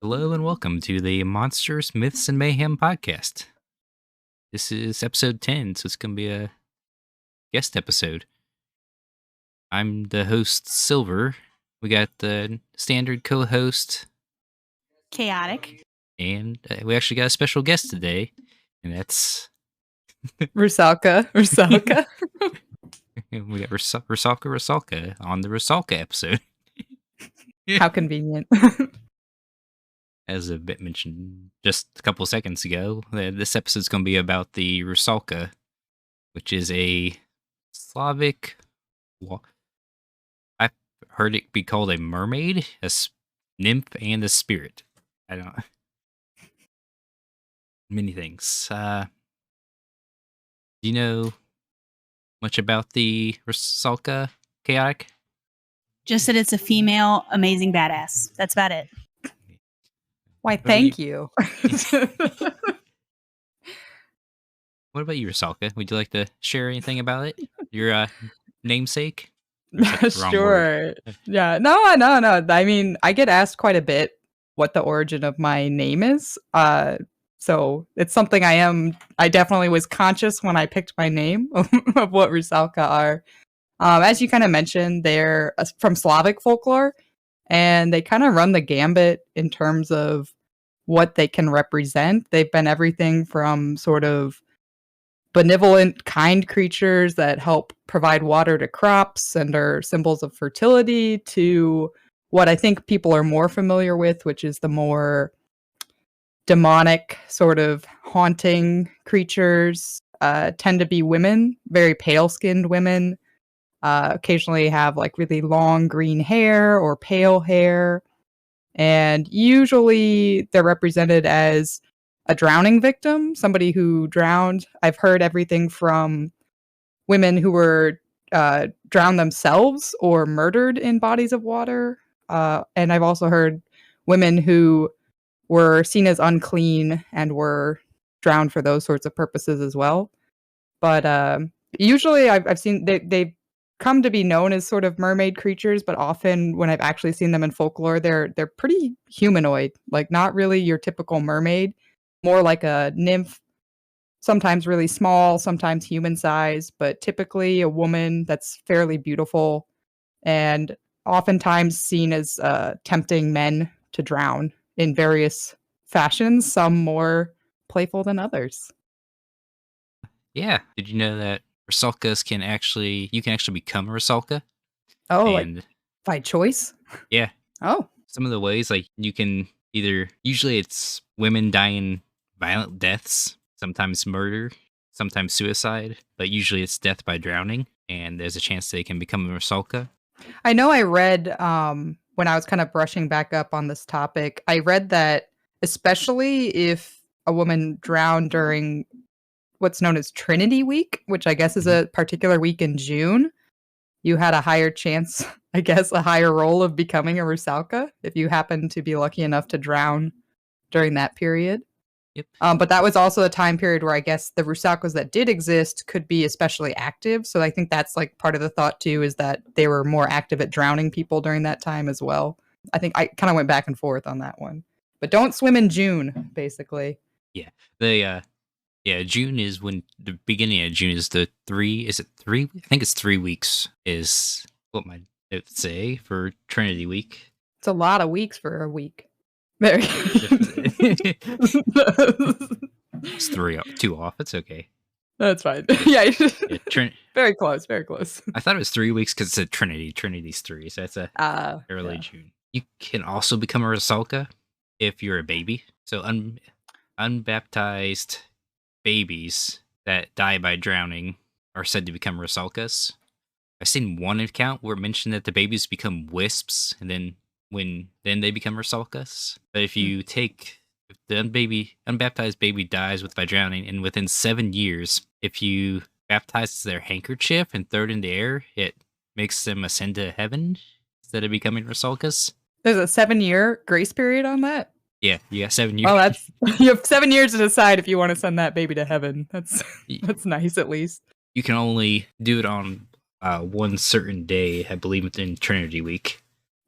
Hello and welcome to the Monsters, Myths, and Mayhem podcast. This is episode 10, so it's going to be a guest episode. I'm the host, Silver. We got the standard co-host, Chaotic. and we actually got a special guest today, and that's... Rusalka. we got Rusalka on the Rusalka episode. How convenient. As a bit mentioned just a couple seconds ago, this episode's going to be about the Rusalka, which is a Slavic... I've heard it be called a mermaid, nymph, and a spirit. I don't... Many things. Do you know much about the Rusalka, Chaotic? Just that it's a female amazing badass. That's about it. Why, thank you. What about you, Rusalka? Would you like to share anything about it? Your namesake? Sure. Yeah. No. I mean, I get asked quite a bit what the origin of my name is. So it's something I definitely was conscious when I picked my name of what Rusalka are. As you kind of mentioned, they're from Slavic folklore, and they kind of run the gambit in terms of what they can represent. They've been everything from sort of benevolent, kind creatures that help provide water to crops and are symbols of fertility, to what I think people are more familiar with, which is the more demonic, sort of haunting creatures. Tend to be women, very pale-skinned women. Occasionally have like really long green hair or pale hair. And usually they're represented as a drowning victim, somebody who drowned. I've heard everything from women who were drowned themselves or murdered in bodies of water. And I've also heard women who were seen as unclean and were drowned for those sorts of purposes as well. But usually I've seen they've come to be known as sort of mermaid creatures, but often when I've actually seen them in folklore, they're pretty humanoid, like not really your typical mermaid, more like a nymph, sometimes really small, sometimes human size, but typically a woman that's fairly beautiful and oftentimes seen as tempting men to drown in various fashions, some more playful than others. Yeah. Did you know that Rusalkas you can actually become a Rusalka? Oh, and like by choice? Yeah. Oh. Some of the ways, like, you can usually it's women dying violent deaths, sometimes murder, sometimes suicide, but usually it's death by drowning, and there's a chance they can become a Rusalka. I know I read, when I was kind of brushing back up on this topic, I read that especially if a woman drowned during what's known as Trinity Week, which I guess is a particular week in June, you had a higher chance, I guess, a higher role of becoming a Rusalka if you happen to be lucky enough to drown during that period. Yep. But that was also a time period where I guess the Rusalkas that did exist could be especially active. So I think that's like part of the thought too, is that they were more active at drowning people during that time as well. I think I kind of went back and forth on that one. But don't swim in June, basically. Yeah. June is when the beginning of June is is it 3? I think it's 3 weeks is what my notes say for Trinity Week. It's a lot of weeks for a week. Very. It's 2 off. It's okay. That's fine. Yeah. Very close. I thought it was 3 weeks because it said Trinity. Trinity's 3, so that's early June. You can also become a Rusalka if you're a baby. So unbaptized babies that die by drowning are said to become Rusalkas. I've seen one account where it mentioned that the babies become wisps, and then they become Rusalkas. But if the unbaptized baby dies by drowning, and within 7 years, if you baptize their handkerchief and throw it in the air, it makes them ascend to heaven instead of becoming Rusalkas. There's a 7-year grace period on that? Yeah, you got 7 years. Oh, you have 7 years to decide if you want to send that baby to heaven. That's nice, at least. You can only do it on one certain day, I believe, within Trinity Week.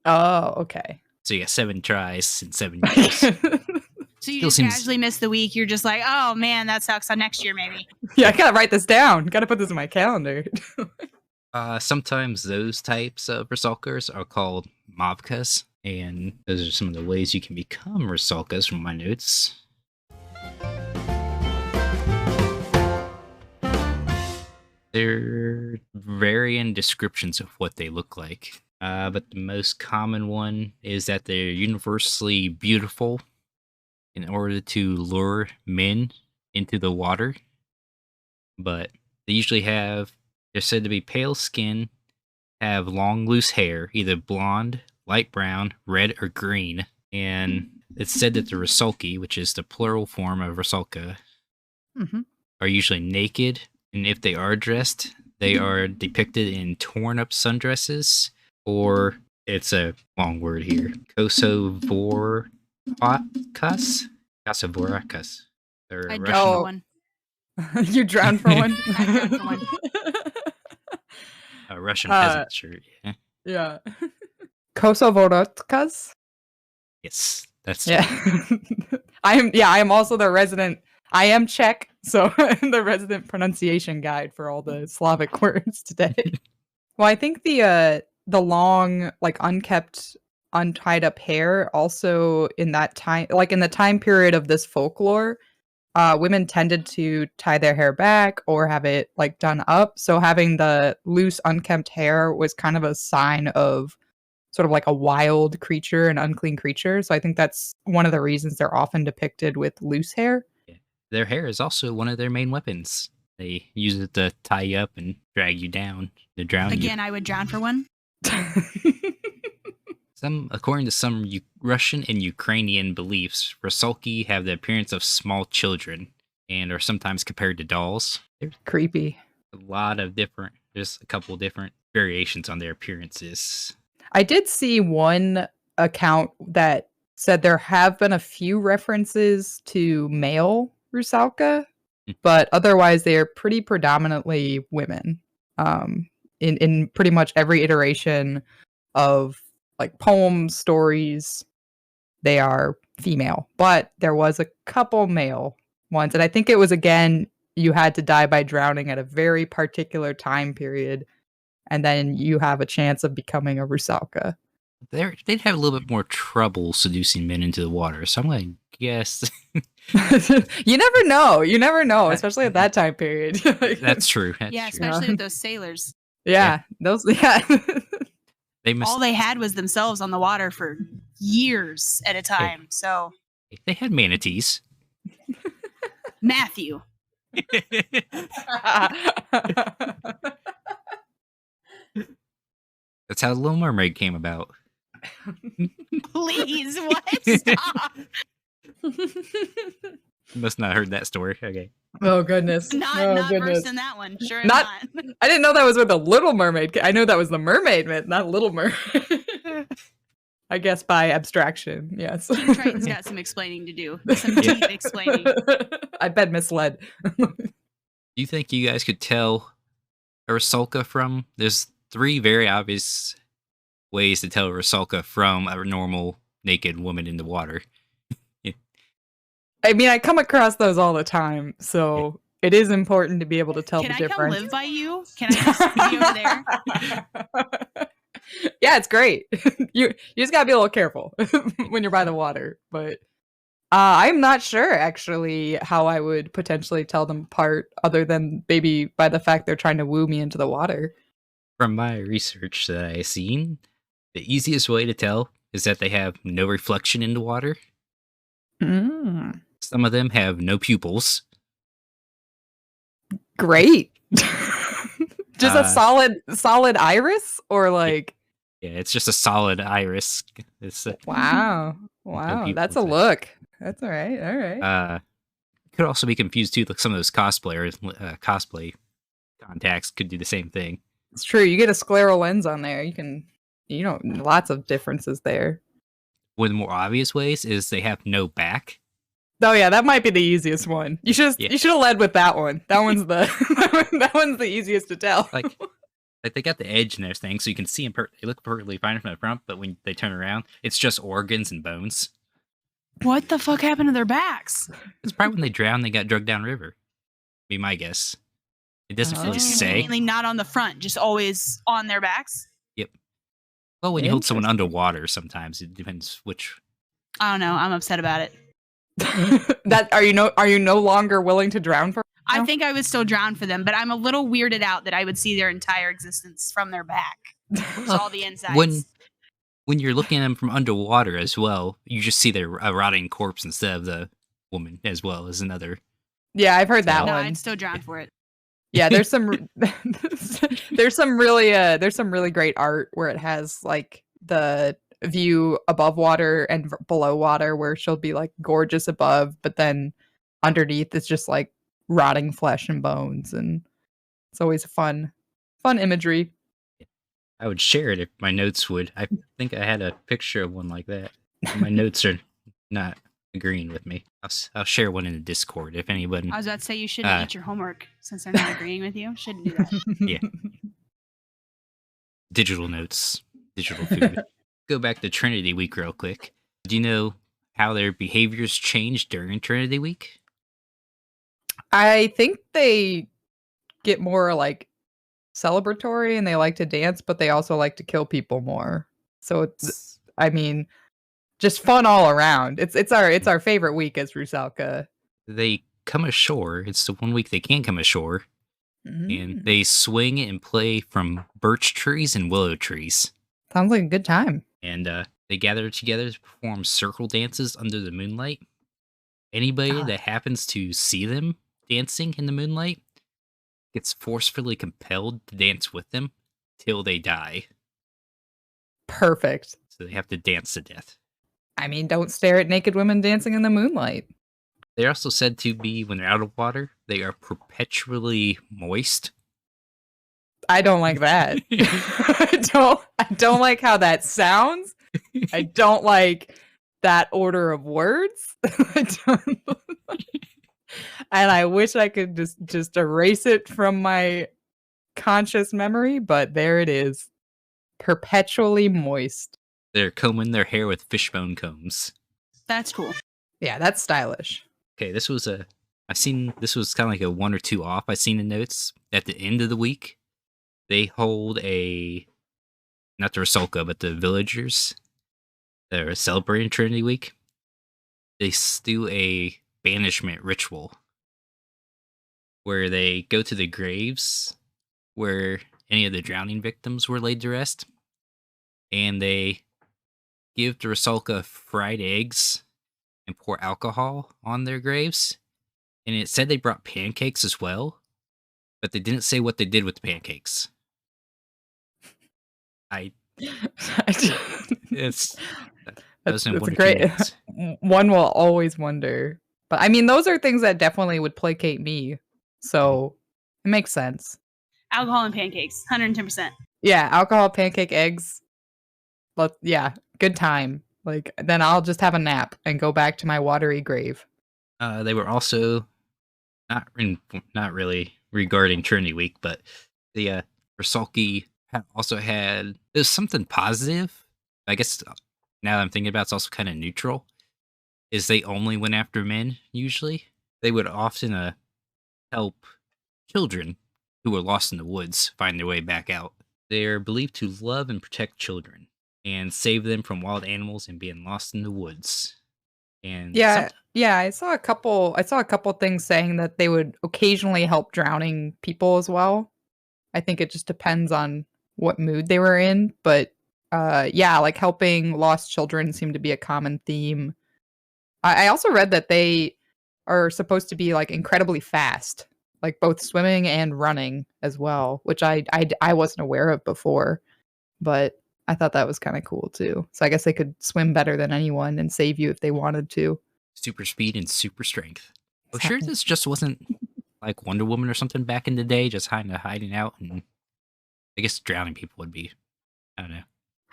Oh, okay. So you got 7 tries in 7 years. So you Still just seems- casually miss the week. You're just like, oh man, that sucks. On next year, maybe. Yeah, I gotta write this down. Gotta put this in my calendar. Sometimes those types of Rusalkas are called Mavkas, and those are some of the ways you can become Rusalkas from my notes. There vary in descriptions of what they look like, but the most common one is that they're universally beautiful in order to lure men into the water. But they usually they're said to be pale skin, have long loose hair, either blonde, light brown, red, or green. And it's said that the Rusalki, which is the plural form of Rusalka, are usually naked. And if they are dressed, they are depicted in torn up sundresses, or it's a long word here, Kosovorakas? Kosovorakas. Or I Russian. drowned for one. You drowned for one? I drowned for one. A Russian peasant shirt. Yeah. Yeah. Kosovorotkas? Yes, that's Yeah. I am also the resident. I am Czech, so I'm the resident pronunciation guide for all the Slavic words today. Well, I think the long, like unkept, untied up hair also in that time, like in the time period of this folklore, women tended to tie their hair back or have it like done up. So having the loose, unkempt hair was kind of a sign of sort of like a wild creature, an unclean creature. So I think that's one of the reasons they're often depicted with loose hair. Their hair is also one of their main weapons. They use it to tie you up and drag you down to drown Again, I would drown for one. you. According to some Russian and Ukrainian beliefs, Rusalki have the appearance of small children and are sometimes compared to dolls. There's Creepy. there's a couple different variations on their appearances. I did see one account that said there have been a few references to male Rusalka, but otherwise they are pretty predominantly women. In pretty much every iteration of like poems, stories, they are female. But there was a couple male ones, and I think it was again you had to die by drowning at a very particular time period, and then you have a chance of becoming a Rusalka. They'd have a little bit more trouble seducing men into the water, so I'm going to guess. You never know. You never know, especially at that time period. That's true. That's Yeah, true. especially with those sailors. Yeah, those. Yeah, They must. All they had was themselves on the water for years at a time. So They had manatees. Matthew, That's how the Little Mermaid came about. please, what? Stop. You must not have heard that story. Okay. oh goodness. Not versed in that one. Sure, Not- not. I didn't know that was with the Little Mermaid. I know that was the Mermaid myth, not Little Mermaid. I guess by abstraction, yes. Teen Triton's got some explaining to do. Some deep explaining. I bet misled. Do you think you guys could tell a Rusalka from? There's 3 very obvious ways to tell a Rusalka from a normal naked woman in the water. I mean, I come across those all the time, so it is important to be able to tell Can the I come difference. live by you? Can I just be over there? Yeah, it's great. You just gotta be a little careful when you're by the water. But I'm not sure actually how I would potentially tell them apart, other than maybe by the fact they're trying to woo me into the water. From my research that I've seen, the easiest way to tell is that they have no reflection in the water. Mm, Some of them have no pupils. great. Just a Uh, solid iris, or like Yeah, it's just a solid iris. It's wow, that's a pupils. look. That's all right. All right. Could also be confused too. Like some of those cosplayers, cosplay contacts could do the same thing. It's true. You get a scleral lens on there. Lots of differences there. One of the more obvious ways is they have no back. Oh yeah, that might be the easiest one. You should have led with that one. That one's the that one's the easiest to tell. Like Like they got the edge and everything, so you can see them. They look perfectly fine from the front, but when they turn around, it's just organs and bones. What the fuck happened to their backs? It's probably when they drowned, they got drugged down river. Be my guess. It doesn't So really just say. conveniently not on the front, just always on their backs. Yep. Well, when you hold someone underwater, sometimes it depends which. I don't know. I'm upset about it. That are you no longer willing to drown for? I now? think I would still drown for them, but I'm a little weirded out that I would see their entire existence from their back. Just all the insides. When you're looking at them from underwater as well, you just see their rotting corpse instead of the woman as well as another. Yeah, I've heard that No, one. I'd still drown for it. Yeah, there's some there's some really great art where it has like the view above water and below water where she'll be like gorgeous above, but then underneath it's just like rotting flesh and bones, and it's always fun imagery. I would share it if my notes would. I think I had a picture of one like that. My notes are not agreeing with me. I'll share one in the Discord if anybody. I was about to say you shouldn't eat your homework since they're not agreeing with you. Shouldn't do that. Yeah. Digital notes, digital food. Go back to Trinity Week real quick. Do you know how their behaviors changed during Trinity Week? I think they get more like celebratory and they like to dance, but they also like to kill people more. So it's, I mean, just fun all around. It's our favorite week as Rusalka. They come ashore. It's the 1 week they can't come ashore. And they swing and play from birch trees and willow trees. Sounds like a good time. And they gather together to perform circle dances under the moonlight. Anybody that happens to see them dancing in the moonlight gets forcefully compelled to dance with them till they die. Perfect. So they have to dance to death. I mean, don't stare at naked women dancing in the moonlight. They're also said to be, when they're out of water, they are perpetually moist. I don't like that. I don't like how that sounds. I don't like that order of words. And I wish I could just erase it from my conscious memory, but there it is. Perpetually moist. They're combing their hair with fishbone combs. That's cool. Yeah, that's stylish. Okay, this was kind of like a 1 or 2 off. I seen the notes at the end of the week. They hold not the Rusalka, but the villagers. They're celebrating Trinity Week. They do a banishment ritual where they go to the graves where any of the drowning victims were laid to rest, and they give the Rusalka fried eggs and pour alcohol on their graves. And it said they brought pancakes as well, but they didn't say what they did with the pancakes. It's a great one will always wonder. But I mean, those are things that definitely would placate me. So it makes sense. Alcohol and pancakes, 110%. Yeah, alcohol, pancake, eggs. But yeah, good time. Like then I'll just have a nap and go back to my watery grave. They were also not really regarding Trinity Week, but the Rusalki also had there's something positive. I guess now that I'm thinking about it, it's also kind of neutral. Is they only went after men usually. They would often help children who were lost in the woods find their way back out. They are believed to love and protect children and save them from wild animals and being lost in the woods. And yeah, I saw a couple things saying that they would occasionally help drowning people as well. I think it just depends on what mood they were in, but yeah, like helping lost children seemed to be a common theme. I also read that they are supposed to be like incredibly fast, like both swimming and running as well, which I wasn't aware of before, but I thought that was kind of cool too. So I guess they could swim better than anyone and save you if they wanted to. Super speed and super strength. I'm sure this just wasn't like Wonder Woman or something back in the day, just hiding out, and I guess drowning people would be, I don't know.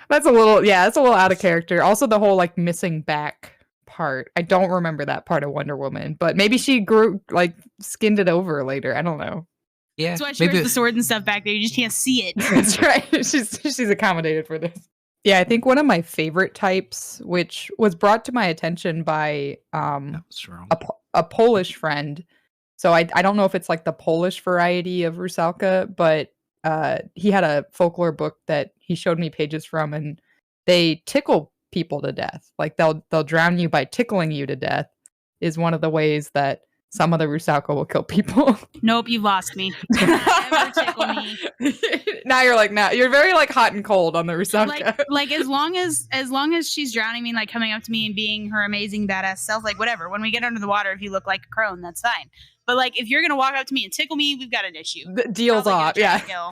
That's a little out of character. Also the whole like missing back part. I don't remember that part of Wonder Woman, but maybe she skinned it over later. I don't know. Yeah, That's why she maybe wears the swords and stuff back there. You just can't see it. That's right. She's accommodated for this. Yeah, I think one of my favorite types, which was brought to my attention by that was wrong. a Polish friend. So I don't know if it's like the Polish variety of Rusalka, but he had a folklore book that he showed me pages from, and they tickle people to death. Like they'll drown you by tickling you to death is one of the ways that some of the Rusalka will kill people. Nope, you've lost me. Do not ever tickle me. Now you're very like hot and cold on the Rusalka. Like as long as she's drowning me, like coming up to me and being her amazing badass self, like whatever. When we get under the water, if you look like a crone, that's fine. But like if you're gonna walk up to me and tickle me, we've got an issue. The deal's off. Yeah.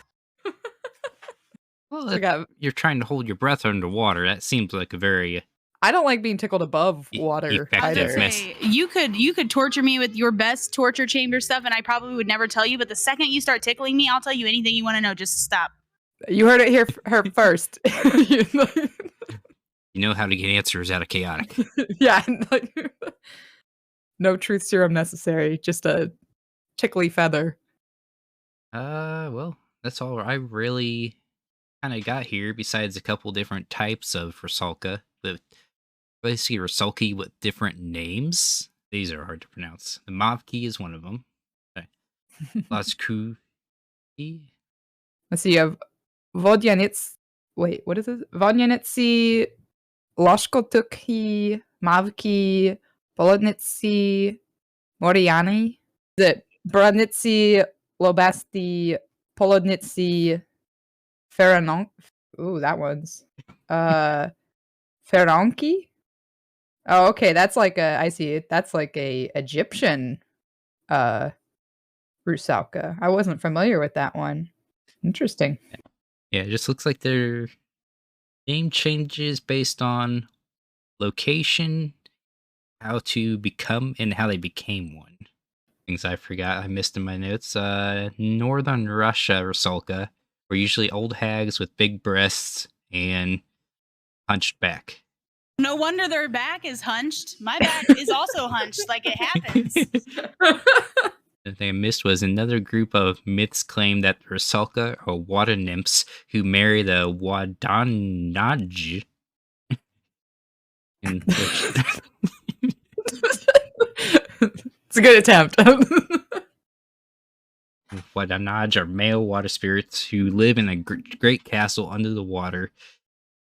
Well, you're trying to hold your breath underwater. That seems like a very I don't like being tickled above water either. You could torture me with your best torture chamber stuff, and I probably would never tell you. But the second you start tickling me, I'll tell you anything you want to know. Just stop. You heard it here first. You know how to get answers out of chaotic. Yeah. No truth serum necessary. Just a tickly feather. Well, that's all I really kind of got here. Besides a couple different types of Rusalka, but basically Rusalki with different names. These are hard to pronounce. The Mavki is one of them. Lasku. Let's see. You have Vodyanits. Wait, what is it? Vodyanitsi, Loshkotukhi, Mavki, Bolodnitsi, Moriani. Is it Brodnitsi, Lobasti, Polodnitsi, Feranonk? Ooh, that one's. Feronki? Oh, okay. That's like I see it. That's like a Egyptian Rusalka. I wasn't familiar with that one. Interesting. Yeah, it just looks like their name changes based on location, how to become, and how they became one. Things I forgot, I missed in my notes. Northern Russia Rusalka were usually old hags with big breasts and hunched back. No wonder their back is hunched. My back is also hunched, like it happens. The thing I missed was another group of myths claim that the Rusalka are water nymphs who marry the Wadanaj. It's a good attempt. Wadanaj are male water spirits who live in a great castle under the water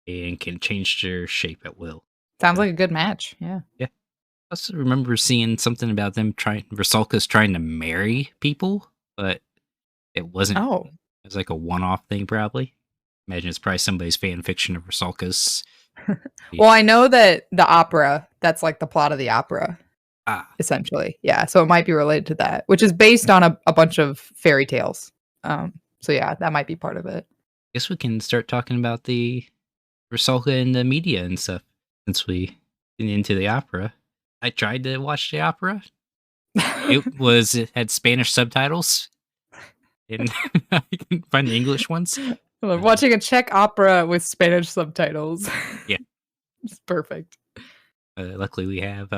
and can change their shape at will. Sounds like a good match. Yeah. Yeah. I also remember seeing something about them Rusalka's trying to marry people, but it wasn't. Oh. It was like a one-off thing, probably. Imagine it's probably somebody's fan fiction of Rusalka's. Well, I know that the opera, that's like the plot of the opera, essentially. Yeah, so it might be related to that, which is based on a bunch of fairy tales. So yeah, that might be part of it. Guess we can start talking about the Rusalka in the media and stuff, since we get into the opera. I tried to watch the opera. It had Spanish subtitles, and I couldn't find the English ones. I'm watching a Czech opera with Spanish subtitles. Yeah. It's perfect. Luckily, we have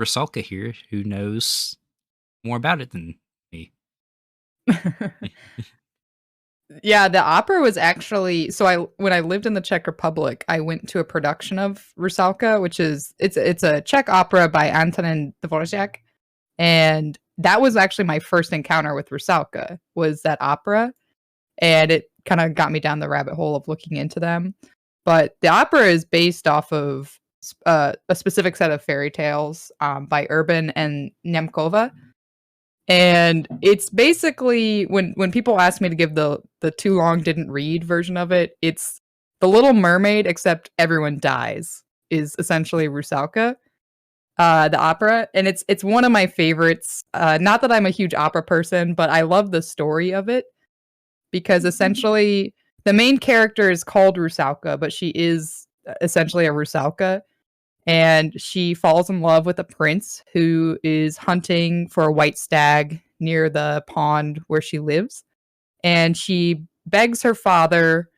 Rusalka here, who knows more about it than me. Yeah, the opera was actually when I lived in the Czech Republic, I went to a production of Rusalka, which is it's a Czech opera by Antonin Dvorak, and that was actually my first encounter with Rusalka, was that opera, and it kind of got me down the rabbit hole of looking into them. But the opera is based off of a specific set of fairy tales by Urban and Nemkova. And it's basically, when people ask me to give the too long didn't read version of it, it's The Little Mermaid, except everyone dies, is essentially Rusalka, the opera. And it's one of my favorites. Not that I'm a huge opera person, but I love the story of it. Because essentially, the main character is called Rusalka, but she is essentially a Rusalka. And she falls in love with a prince who is hunting for a white stag near the pond where she lives. And she begs her father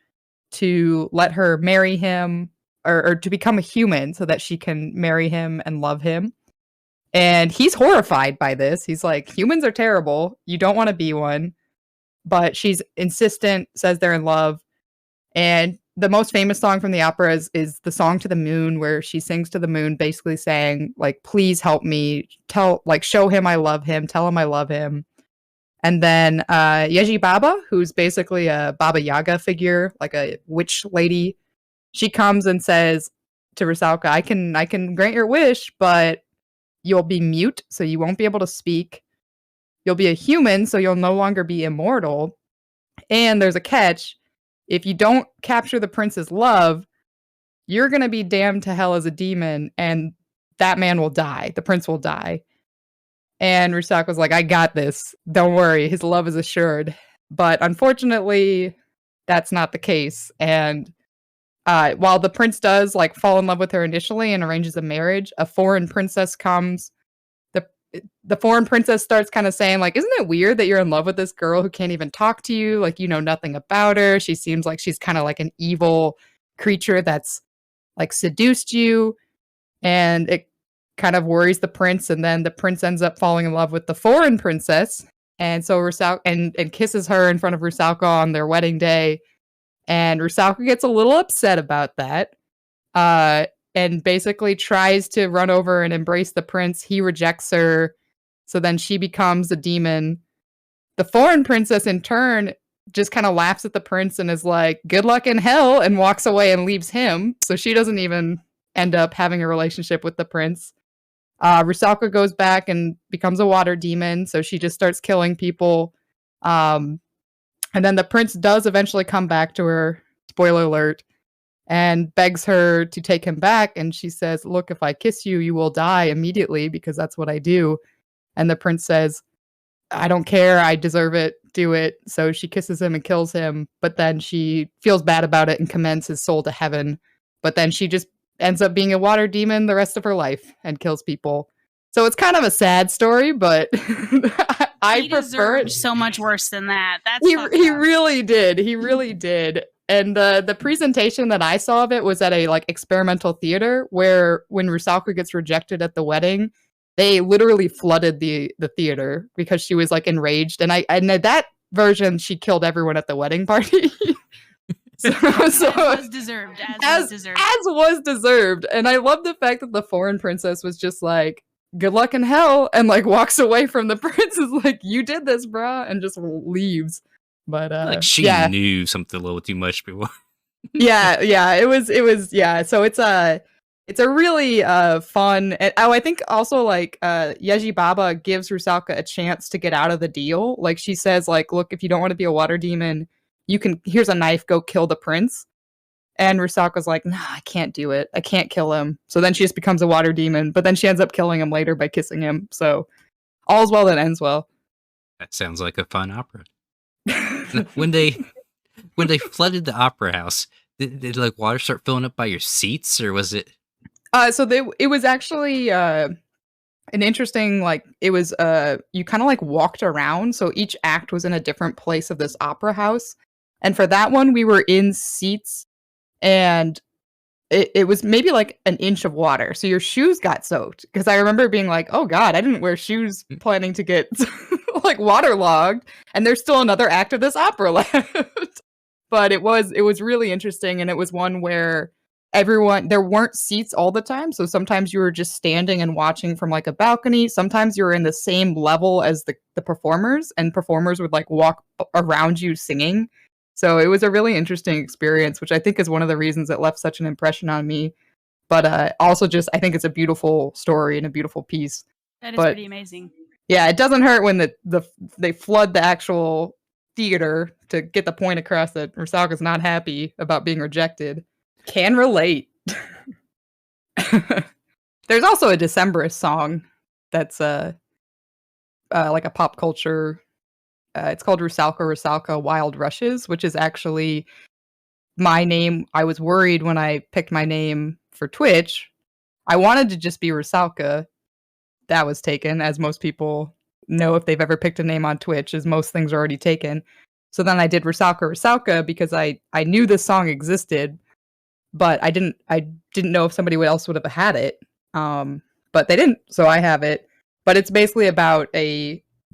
to let her marry him, or to become a human so that she can marry him and love him. And he's horrified by this. He's like, humans are terrible. You don't want to be one. but she's insistent, says they're in love. And the most famous song from the opera is the song to the moon, where she sings to the moon, basically saying, like, please help me, show him I love him, tell him I love him. And then Yeji Baba, who's basically a Baba Yaga figure, like a witch lady, she comes and says to Rusalka, I can grant your wish, but you'll be mute, so you won't be able to speak. You'll be a human, so you'll no longer be immortal. And there's a catch. If you don't capture the prince's love, you're going to be damned to hell as a demon, and that man will die. The prince will die. And Rusalka was like, I got this. Don't worry. His love is assured. But unfortunately, that's not the case. And while the prince does like fall in love with her initially and arranges a marriage, a foreign princess comes. The foreign princess starts kind of saying, like, isn't it weird that you're in love with this girl who can't even talk to you? Like, you know nothing about her. She seems like she's kind of like an evil creature that's like seduced you. And it kind of worries the prince. And then the prince ends up falling in love with the foreign princess. And so Rusalka and kisses her in front of Rusalka on their wedding day. And Rusalka gets a little upset about that. And basically tries to run over and embrace the prince. He rejects her. So then she becomes a demon. The foreign princess, in turn, just kind of laughs at the prince and is like, good luck in hell, and walks away and leaves him. So she doesn't even end up having a relationship with the prince. Rusalka goes back and becomes a water demon. So she just starts killing people. And then the prince does eventually come back to her. Spoiler alert. And begs her to take him back. And she says, look, if I kiss you, you will die immediately because that's what I do. And the prince says, I don't care. I deserve it. Do it. So she kisses him and kills him. But then she feels bad about it and commends his soul to heaven. But then she just ends up being a water demon the rest of her life and kills people. So it's kind of a sad story, but I prefer it. So much worse than that. That's he really did. He really did. And the presentation that I saw of it was at a like experimental theater where when Rusalka gets rejected at the wedding, they literally flooded the theater because she was like enraged. And that version, she killed everyone at the wedding party. As was deserved. As was deserved. And I love the fact that the foreign princess was just like, good luck in hell, and like walks away from the prince. Is like, you did this, brah, and just leaves. But like she knew something a little too much before. yeah, it was yeah. So it's a really fun. And, I think also like Yeji Baba gives Rusalka a chance to get out of the deal. Like she says, like, look, if you don't want to be a water demon, here's a knife, go kill the prince. And Rusalka's like, nah, I can't do it. I can't kill him. So then she just becomes a water demon. But then she ends up killing him later by kissing him. So all's well that ends well. That sounds like a fun opera. when they flooded the opera house, did like water start filling up by your seats, or was it? It was actually an interesting, like, it was you kind of like walked around. So each act was in a different place of this opera house, and for that one we were in seats, and it was maybe like an inch of water. So your shoes got soaked, because I remember being like, oh god, I didn't wear shoes planning to get like waterlogged, and there's still another act of this opera left. But it was really interesting, and it was one where there weren't seats all the time. So sometimes you were just standing and watching from like a balcony. Sometimes you were in the same level as the performers, and performers would like walk around you singing. So it was a really interesting experience, which I think is one of the reasons it left such an impression on me. But also just, I think it's a beautiful story and a beautiful piece. That is pretty amazing. Yeah, it doesn't hurt when they flood the actual theater to get the point across that Rusalka's not happy about being rejected. Can relate. There's also a Decemberist song that's like a pop culture. It's called Rusalka, Rusalka, Wild Rushes, which is actually my name. I was worried when I picked my name for Twitch. I wanted to just be Rusalka. That was taken, as most people know if they've ever picked a name on Twitch, as most things are already taken. So then I did Rusalka, Rusalka because I knew this song existed, but I didn't know if somebody else would have had it. But they didn't, so I have it. But it's basically about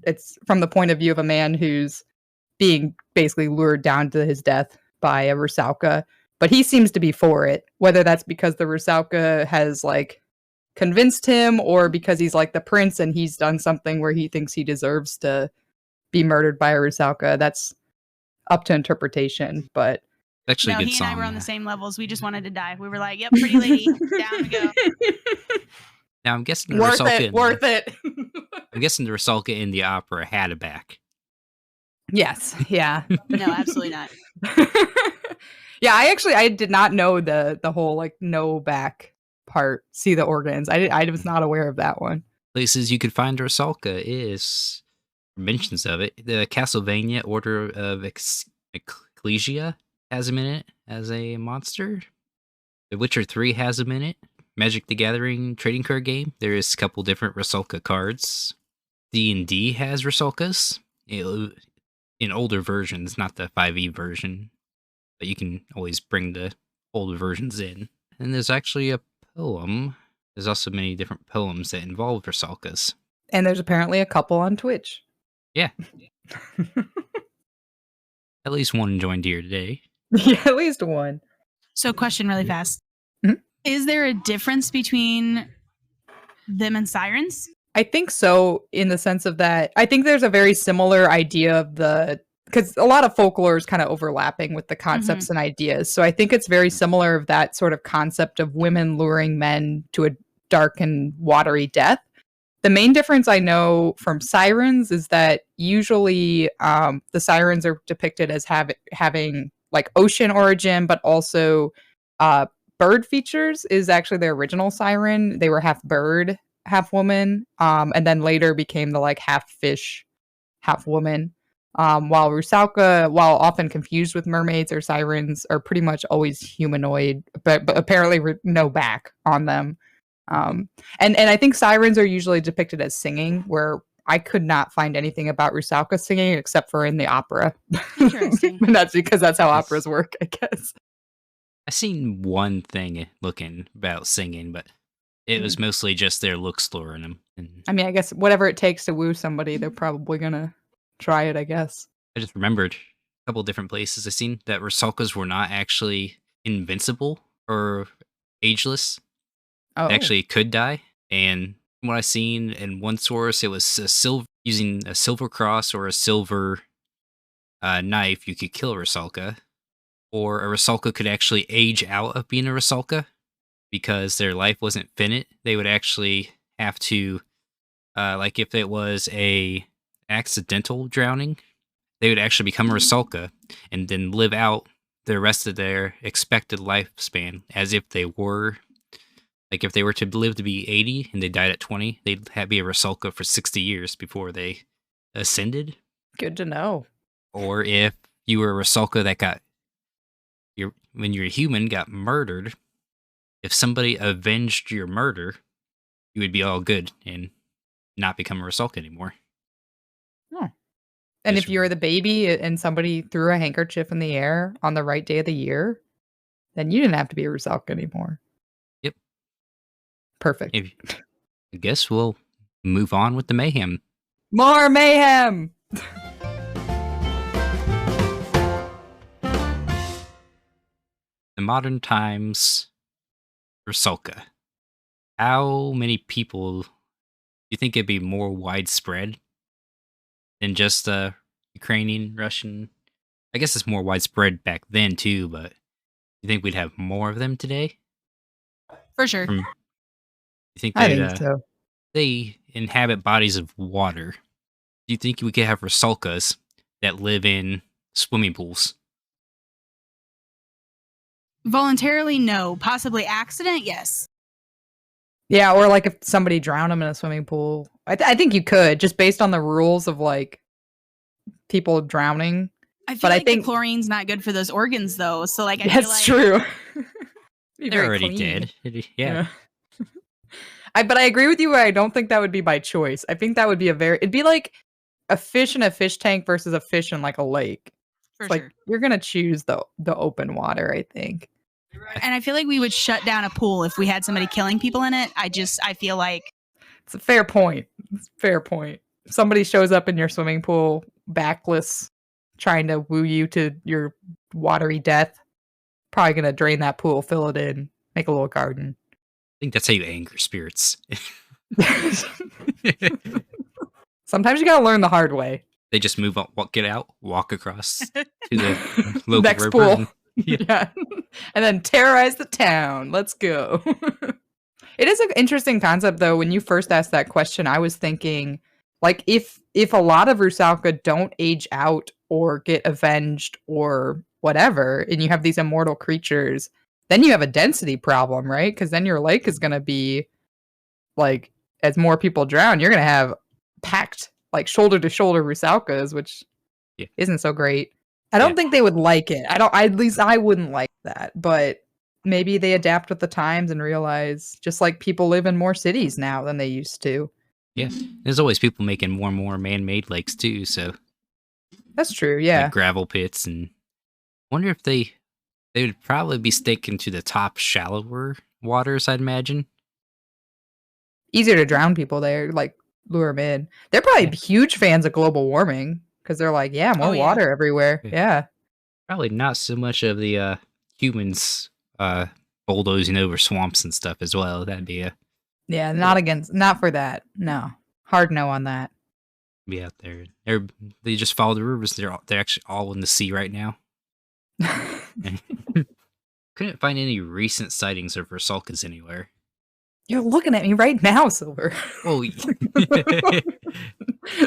it's from the point of view of a man who's being basically lured down to his death by a Rusalka. But he seems to be for it, whether that's because the Rusalka has like convinced him or because he's like the prince and he's done something where he thinks he deserves to be murdered by a Rusalka. That's up to interpretation, but Actually, No, a good he song. and I were on yeah. the same levels. We just wanted to die. We were like, "Yep, pretty lady, down we go." Now I'm guessing the worth Rusalka. it, worth it. I'm guessing the Rusalka in the opera had a back. Yes, yeah. No, absolutely not. Yeah, I did not know the whole like no back part. See the organs. I was not aware of that one. Places you could find Rusalka is mentions of it. The Castlevania Order of Ecclesia has him in it as a monster. The Witcher 3 has him in it. Magic the Gathering trading card game. There is a couple different Rusalka cards. D&D has Rusalkas in older versions, not the 5e version. But you can always bring the older versions in. And there's actually a poem. There's also many different poems that involve Rusalkas. And there's apparently a couple on Twitch. Yeah. At least one joined here today. Yeah, at least one. So, question really fast: Mhm. Is there a difference between them and sirens? I think so, in the sense of that. I think there's a very similar idea of because a lot of folklore is kind of overlapping with the concepts and ideas. So I think it's very similar of that sort of concept of women luring men to a dark and watery death. The main difference I know from sirens is that usually the sirens are depicted as having like ocean origin, but also bird features is actually the original siren. They were half bird, half woman, and then later became the like half fish, half woman. While Rusalka, while often confused with mermaids or sirens, are pretty much always humanoid, but apparently no back on them. And I think sirens are usually depicted as singing, where I could not find anything about Rusalka singing except for in the opera. Interesting. And that's because that's how operas work, I guess. I seen one thing looking about singing, but it was mostly just their looks luring them. And I mean, I guess whatever it takes to woo somebody, they're probably gonna try it, I guess. I just remembered a couple different places I seen that Rusalkas were not actually invincible or ageless. Oh, They actually could die. And from what I seen in one source, it was using a silver cross or a silver knife, you could kill a Rusalka. Or a Rusalka could actually age out of being a Rusalka because their life wasn't finite. They would actually have to, like if it was a accidental drowning, they would actually become a Rusalka and then live out the rest of their expected lifespan as if they were, like if they were to live to be 80 and they died at 20, they'd be a Rusalka for 60 years before they ascended. good to know. Or if you were a Rusalka that when you're a human, got murdered, if somebody avenged your murder, you would be all good and not become a Rusalka anymore. And Just if you were the baby and somebody threw a handkerchief in the air on the right day of the year, then you didn't have to be a Rusalka anymore. Yep. Perfect. I guess we'll move on with the mayhem. More mayhem! The modern times Rusalka. How many people do you think it'd be more widespread than just Ukrainian, Russian? I guess it's more widespread back then too, but you think we'd have more of them today? For sure. You think I they'd, think so. they inhabit bodies of water? Do you think we could have Rusalkas that live in swimming pools? Voluntarily, no. Possibly accident, yes. Yeah, or like if somebody drowned them in a swimming pool. I think you could, just based on the rules of like people drowning. I feel But I like think- the chlorine's not good for those organs, though. So, like, I feel That's like true. Be They're very already clean. dead. Yeah. But I agree with you where I don't think that would be by choice. I think that would be it'd be like a fish in a fish tank versus a fish in like a lake. for It's like sure. you're gonna choose the open water, I think. And I feel like we would shut down a pool if we had somebody killing people in it. I feel like It's a fair point. It's a fair point. If somebody shows up in your swimming pool backless, trying to woo you to your watery death. Probably gonna drain that pool, fill it in, make a little garden. I think that's how you anger spirits. Sometimes you gotta learn the hard way. They just move up, get out, walk across to the local Next river. pool. Yeah. Yeah. And then terrorize the town. Let's go. It is an interesting concept though. When you first asked that question, I was thinking like if a lot of Rusalka don't age out or get avenged or whatever, and you have these immortal creatures, then you have a density problem, right? Because then your lake is gonna be like as more people drown, you're gonna have packed like shoulder to shoulder Rusalkas, which Yeah. isn't so great. I don't think they would like it. At least I wouldn't like that. But maybe they adapt with the times and realize just like people live in more cities now than they used to. Yeah. There's always people making more and more man-made lakes too, so That's true, yeah. like gravel pits, and wonder if they would probably be sticking to the top shallower waters, I'd imagine. Easier to drown people there, like lure them in. They're probably huge fans of global warming because they're like, yeah, more water everywhere. Yeah. Probably not so much of the humans bulldozing over swamps and stuff as well. That'd be not for that. No. Hard no on that. be out there. They just follow the rivers. They're actually all in the sea right now. Couldn't find any recent sightings of Rusalkas anywhere. You're looking at me right now, Silver. Oh,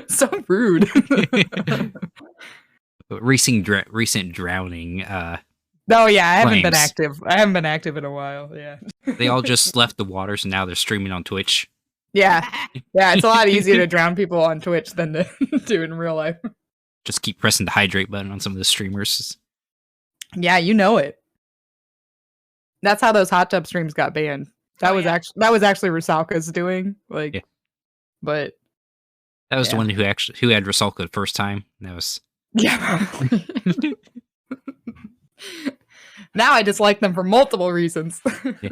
so rude. recent drowning. Oh yeah, I haven't been claims. active. I haven't been active in a while. Yeah. They all just left the waters and now they're streaming on Twitch. Yeah. Yeah, it's a lot easier to drown people on Twitch than to do in real life. Just keep pressing the hydrate button on some of the streamers. Yeah, you know it. That's how those hot tub streams got banned. That was actually Rusalka's doing. Like, Yeah. But That was the one who had Rusalka the first time. That was Now I dislike them for multiple reasons. Yeah.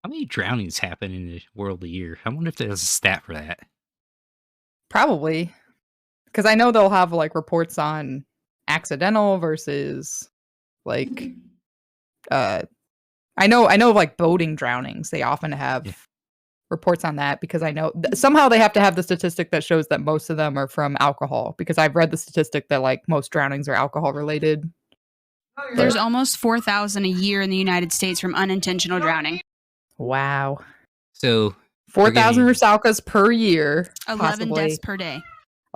How many drownings happen in the world a year? I wonder if there's a stat for that. Probably. Because I know they'll have like reports on accidental versus like I know of like boating drownings. They often have reports on that because I know somehow they have to have the statistic that shows that most of them are from alcohol, because I've read the statistic that like most drownings are alcohol related. There's almost 4,000 a year in the United States from unintentional drowning. Wow. So 4,000 Rusalkas per year. 11 possibly. deaths per day.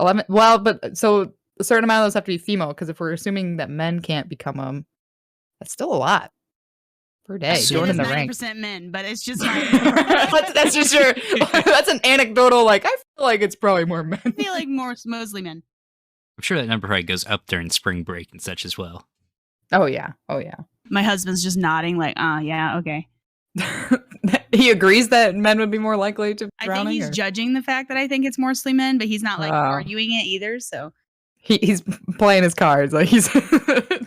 11. Well, but so a certain amount of those have to be female, because if we're assuming that men can't become them, that's still a lot per day. Joining the ranks. 90% men, but it's just that's just your. That's an anecdotal. Like I feel like it's probably more men. I feel like mostly men. I'm sure that number probably goes up during spring break and such as well. Oh yeah. Oh yeah. My husband's just nodding like, yeah, okay. He agrees that men would be more likely to drowning? I think he's judging the fact that I think it's mostly men, but he's not like arguing it either. So he's playing his cards, like he's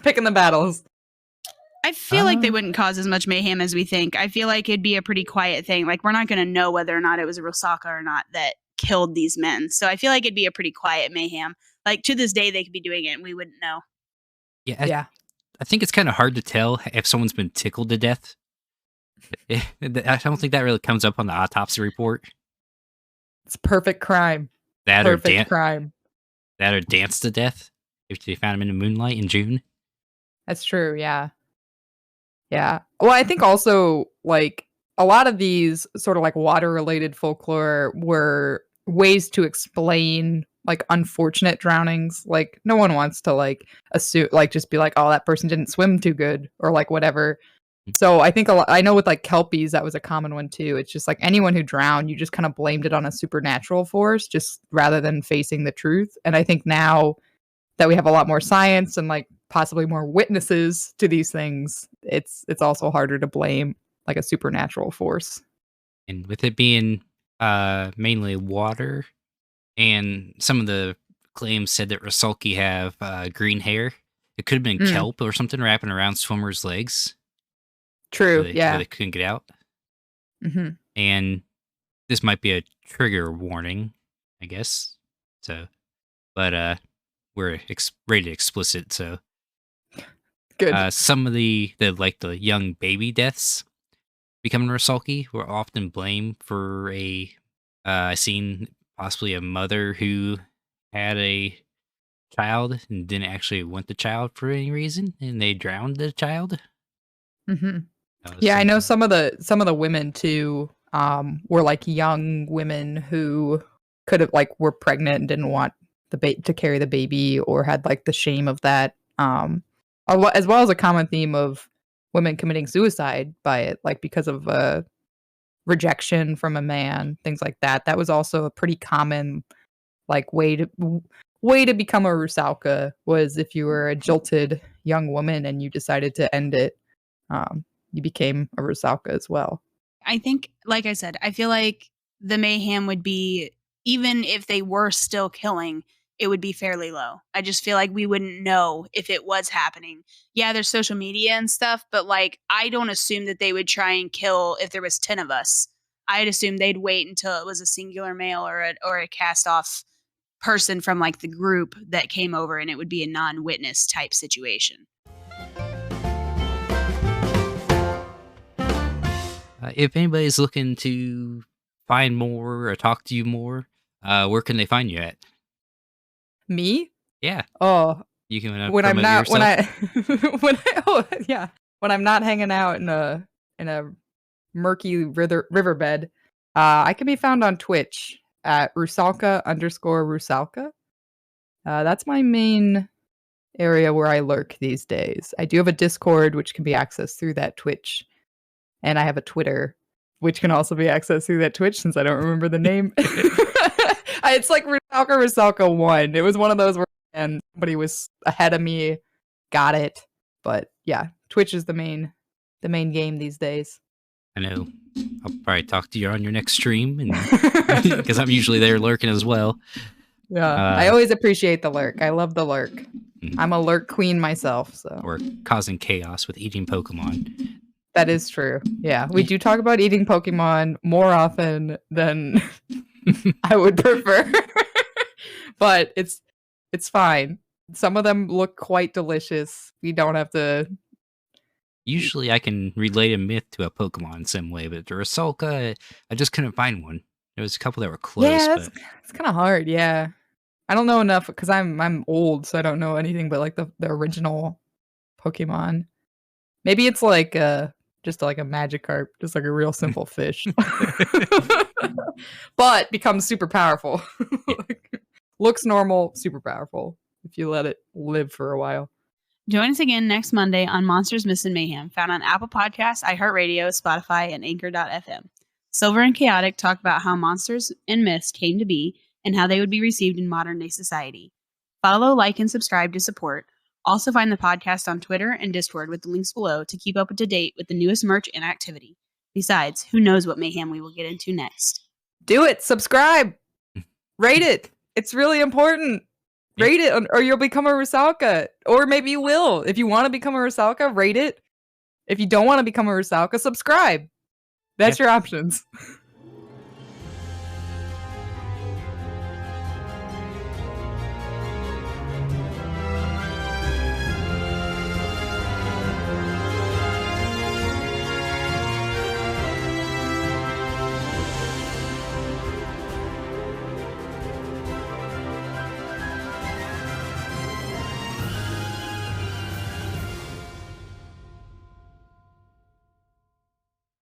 picking the battles. I feel like they wouldn't cause as much mayhem as we think. I feel like it'd be a pretty quiet thing. Like we're not going to know whether or not it was a Rusalka or not that killed these men. So I feel like it'd be a pretty quiet mayhem. Like to this day, they could be doing it and we wouldn't know. Yeah. I think it's kind of hard to tell if someone's been tickled to death. I don't think that really comes up on the autopsy report. It's perfect crime. Crime. That or dance to death if they found him in the moonlight in June. That's true. Yeah. Yeah. Well, I think also like a lot of these sort of like water related folklore were ways to explain like unfortunate drownings. Like no one wants to like assume, like just be like, oh, that person didn't swim too good or like whatever. So I think I know with like Kelpies, that was a common one too. It's just like anyone who drowned, you just kind of blamed it on a supernatural force just rather than facing the truth. And I think now that we have a lot more science and like possibly more witnesses to these things, it's also harder to blame like a supernatural force. And with it being mainly water, and some of the claims said that Rusalki have green hair, it could have been kelp or something wrapping around swimmers' legs. True. So yeah. they couldn't get out. Mm-hmm. And this might be a trigger warning, I guess. So, but we're rated explicit, so Good. some of the young baby deaths becoming Rusalki were often blamed for I seen possibly a mother who had a child and didn't actually want the child for any reason, and they drowned the child. Hmm. Yeah, I know some of the women too were like young women who could have like were pregnant and didn't want to carry the baby or had like the shame of that. As well as a common theme of women committing suicide by it, like because of rejection from a man, things like that. That was also a pretty common like way to become a Rusalka was if you were a jilted young woman and you decided to end it, you became a Rusalka as well. I think, like I said, I feel like the mayhem would be, even if they were still killing, it would be fairly low. I just feel like we wouldn't know if it was happening. Yeah, there's social media and stuff, but like I don't assume that they would try and kill if there was 10 of us. I'd assume they'd wait until it was a singular male or a cast off person from like the group that came over, and it would be a non-witness type situation. If anybody's looking to find more or talk to you more, where can they find you at? Me? Yeah. Oh, You can when I'm not yourself? when I'm not hanging out in a murky riverbed, I can be found on Twitch at Rusalka_Rusalka. That's my main area where I lurk these days. I do have a Discord which can be accessed through that Twitch, and I have a Twitter which can also be accessed through that Twitch since I don't remember the name. It's like Rusalka 1. It was one of those where somebody was ahead of me, got it. But yeah, Twitch is the main game these days. I know. I'll probably talk to you on your next stream, and because I'm usually there lurking as well. Yeah, I always appreciate the lurk. I love the lurk. I'm a lurk queen myself, so. Or causing chaos with eating Pokemon. That is true. Yeah, we do talk about eating Pokemon more often than I would prefer. But it's fine. Some of them look quite delicious. We don't have to. Usually I can relate a myth to a Pokemon in some way, but the Rusalka, I just couldn't find one. There was a couple that were close. Yeah, but it's kind of hard. Yeah, I don't know enough because I'm old, so I don't know anything but like the original Pokemon. Maybe it's like just like a Magikarp, just like a real simple fish, but becomes super powerful. Looks normal, super powerful if you let it live for a while. Join us again next Monday on Monsters, Myths, and Mayhem, found on Apple Podcasts, iHeartRadio, Spotify, and Anchor.fm. Silver and Chaotic talk about how monsters and myths came to be and how they would be received in modern-day society. Follow, like, and subscribe to support. Also find the podcast on Twitter and Discord with the links below to keep up to date with the newest merch and activity. Besides, who knows what mayhem we will get into next. Do it! Subscribe! Rate it! It's really important! Rate it, or you'll become a Rusalka. Or maybe you will. If you want to become a Rusalka, rate it. If you don't want to become a Rusalka, subscribe. That's your options.